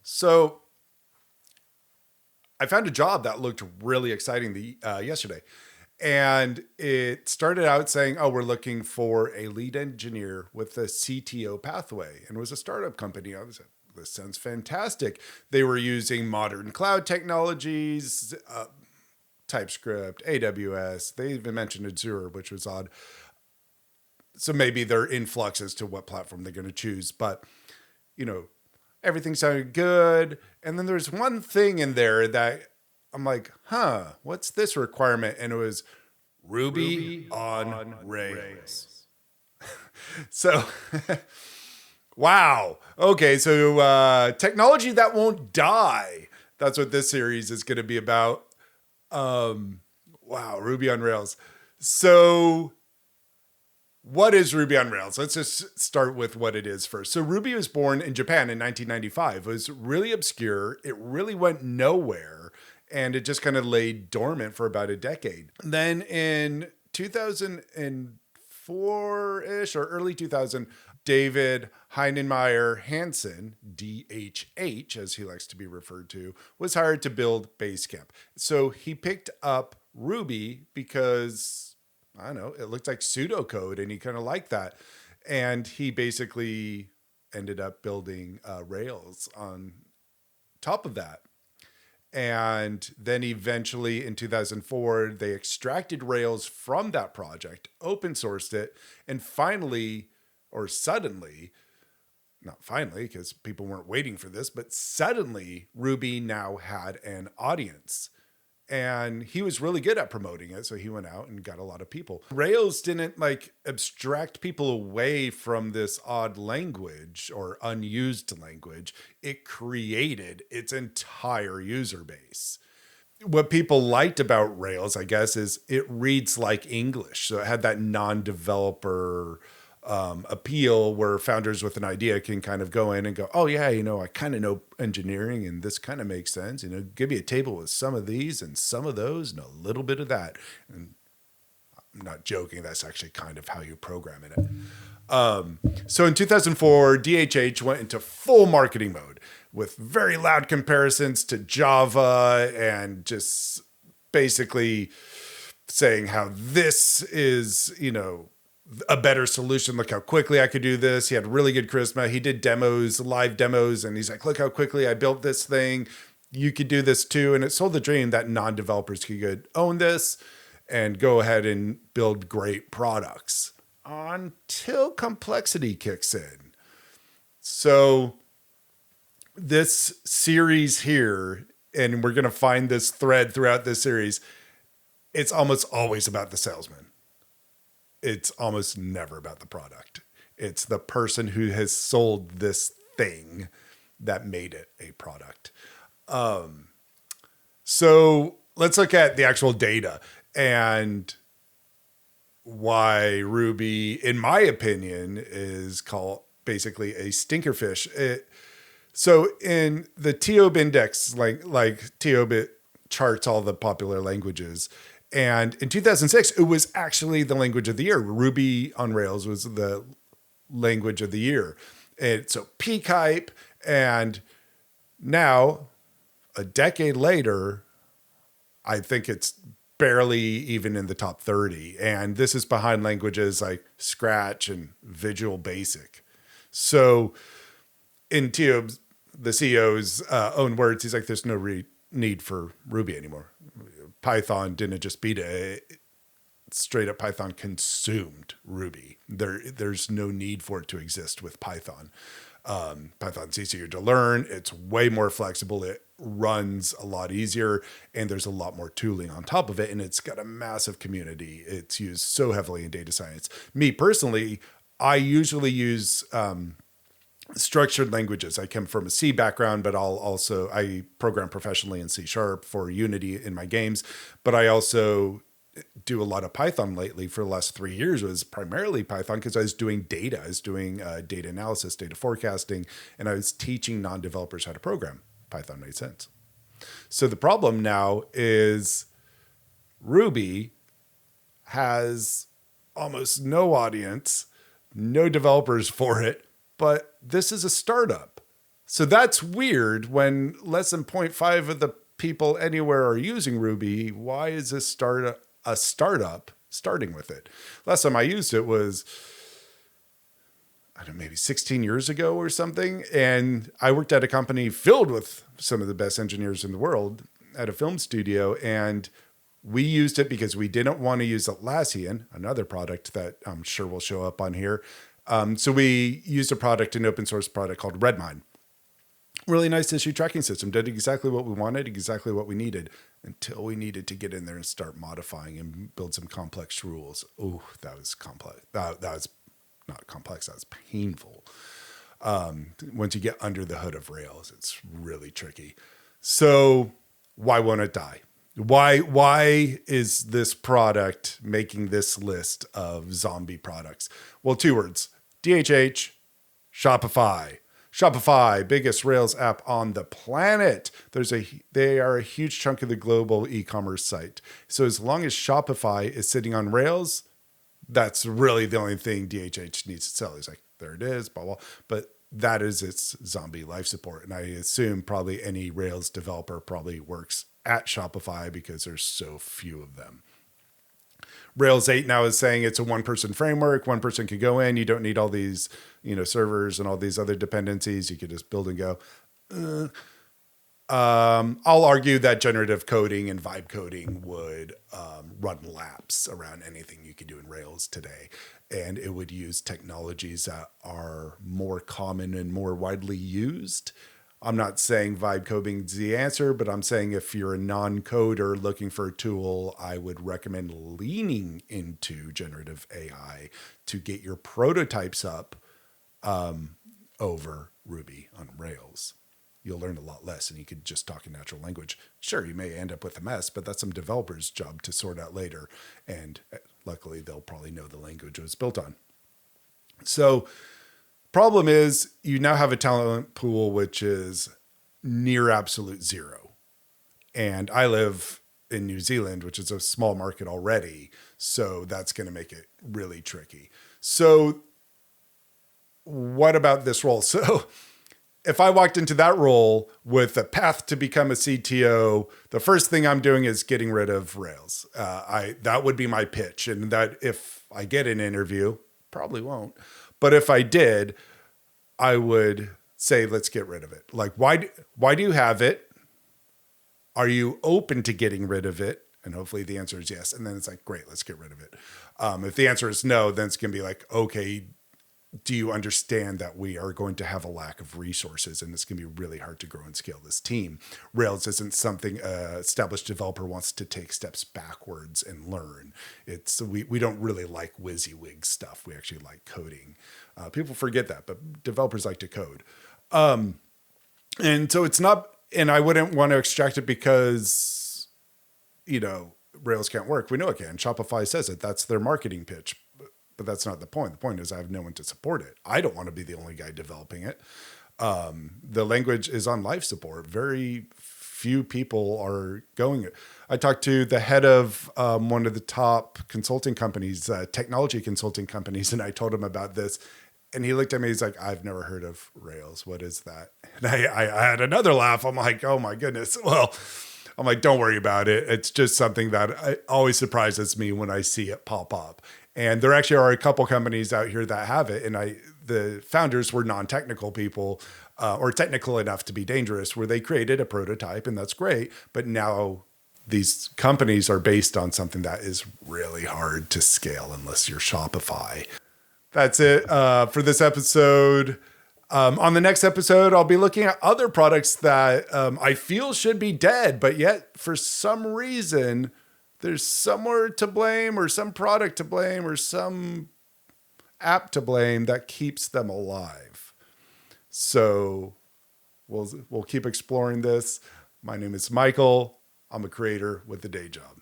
So I found a job that looked really exciting yesterday. And it started out saying, oh, we're looking for a lead engineer with a CTO pathway. And it was a startup company. I was like, this sounds fantastic. They were using modern cloud technologies, TypeScript, AWS. They even mentioned Azure, which was odd. So maybe they're in flux as to what platform they're going to choose. But, everything sounded good. And then there's one thing in there that I'm like, what's this requirement? And it was Ruby on Rails. So, wow. Okay, so technology that won't die. That's what this series is going to be about. Wow, Ruby on Rails. So, what is Ruby on Rails? Let's just start with what it is first. So Ruby was born in Japan in 1995. It was really obscure. It really went nowhere. And it just kind of lay dormant for about a decade. Then in 2004-ish or early 2000, David Heinemeier Hansen, DHH, as he likes to be referred to, was hired to build Basecamp. So he picked up Ruby because, I don't know, it looked like pseudocode and he kind of liked that. And he basically ended up building Rails on top of that. And then eventually in 2004, they extracted Rails from that project, open sourced it, and finally, or suddenly, not finally, because people weren't waiting for this, but suddenly Ruby now had an audience. And he was really good at promoting it. So he went out and got a lot of people. Rails didn't abstract people away from this odd language or unused language. It created its entire user base. What people liked about Rails, I guess, is it reads like English. So it had that non-developer appeal where founders with an idea can kind of go in and go, oh yeah, I kind of know engineering and this kind of makes sense. Give me a table with some of these and some of those and a little bit of that. And I'm not joking. That's actually kind of how you program in it. So in 2004, DHH went into full marketing mode with very loud comparisons to Java and just basically saying how this is, a better solution. Look how quickly I could do this. He had really good charisma. He did live demos, and he's like, look how quickly I built this thing. You could do this too. And it sold the dream that non-developers could own this and go ahead and build great products until complexity kicks in. So this series here, and we're going to find this thread throughout this series, it's almost always about the salesman. It's almost never about the product. It's the person who has sold this thing that made it a product. So let's look at the actual data and why Ruby, in my opinion, is called basically a stinkerfish. So in the TOB index, like TOB charts all the popular languages. And in 2006, it was actually the language of the year. Ruby on Rails was the language of the year. And so peak hype. And now, a decade later, I think it's barely even in the top 30. And this is behind languages like Scratch and Visual Basic. So in TOB's, the CEO's own words, he's like, there's no need for Ruby anymore. Python didn't just beat it. Straight up Python consumed Ruby. There's no need for it to exist with Python. Python's easier to learn. It's way more flexible. It runs a lot easier, and there's a lot more tooling on top of it. And it's got a massive community. It's used so heavily in data science. Me personally, I usually use structured languages. I come from a C background, but I program professionally in C# for Unity in my games, but I also do a lot of Python lately. For the last 3 years was primarily Python because I was doing data. I was doing data analysis, data forecasting, and I was teaching non-developers how to program. Python made sense. So the problem now is Ruby has almost no audience, no developers for it, but this is a startup. So that's weird when less than 0.5 of the people anywhere are using Ruby. Why is this a startup starting with it? Last time I used it was, I don't know, maybe 16 years ago or something. And I worked at a company filled with some of the best engineers in the world at a film studio. And we used it because we didn't want to use Atlassian, another product that I'm sure will show up on here. So we used an open source product called Redmine. Really nice issue tracking system. Did exactly what we wanted, exactly what we needed, until we needed to get in there and start modifying and build some complex rules. Oh, that was complex. That was not complex. That was painful. Once you get under the hood of Rails, it's really tricky. So why won't it die? Why is this product making this list of zombie products? Well, 2 words: DHH, Shopify. Shopify, biggest Rails app on the planet. They are a huge chunk of the global e-commerce site. So as long as Shopify is sitting on Rails, that's really the only thing DHH needs to sell. He's like, there it is, blah, blah. But that is its zombie life support. And I assume probably any Rails developer probably works at Shopify because there's so few of them. Rails 8 now is saying it's a one-person framework. One person can go in. You don't need all these, servers and all these other dependencies. You could just build and go. I'll argue that generative coding and vibe coding would run laps around anything you could do in Rails today. And it would use technologies that are more common and more widely used. I'm not saying vibe coding is the answer, but I'm saying if you're a non-coder looking for a tool, I would recommend leaning into generative AI to get your prototypes up over Ruby on Rails. You'll learn a lot less and you could just talk in natural language. Sure, you may end up with a mess, but that's some developer's job to sort out later. And luckily, they'll probably know the language it was built on. So problem is you now have a talent pool which is near absolute zero. And I live in New Zealand, which is a small market already. So that's going to make it really tricky. So what about this role? So if I walked into that role with a path to become a CTO, the first thing I'm doing is getting rid of Rails. That would be my pitch. And that if I get an interview, probably won't. But if I did, I would say, let's get rid of it. Like, why do you have it? Are you open to getting rid of it? And hopefully the answer is yes. And then it's like, great, let's get rid of it. If the answer is no, then it's going to be like, okay, do you understand that we are going to have a lack of resources and it's going to be really hard to grow and scale this team? Rails isn't something an established developer wants to take steps backwards and learn. We don't really like WYSIWYG stuff. We actually like coding. People forget that, but developers like to code. And so it's not, and I wouldn't want to extract it because, Rails can't work. We know it can. Shopify says it. That's their marketing pitch. But that's not the point. The point is I have no one to support it. I don't want to be the only guy developing it. The language is on life support. Very few people are going it. I talked to the head of one of the top consulting companies, technology consulting companies, and I told him about this. And he looked at me, he's like, I've never heard of Rails. What is that? And I had another laugh. I'm like, oh my goodness. Well, I'm like, don't worry about it. It's just something that always surprises me when I see it pop up. And there actually are a couple companies out here that have it. And the founders were non-technical people or technical enough to be dangerous, where they created a prototype, and that's great. But now these companies are based on something that is really hard to scale unless you're Shopify. That's it for this episode. On the next episode, I'll be looking at other products that I feel should be dead, but yet for some reason, there's somewhere to blame or some product to blame or some app to blame that keeps them alive. So we'll keep exploring this. My name is Michael. I'm a creator with a day job.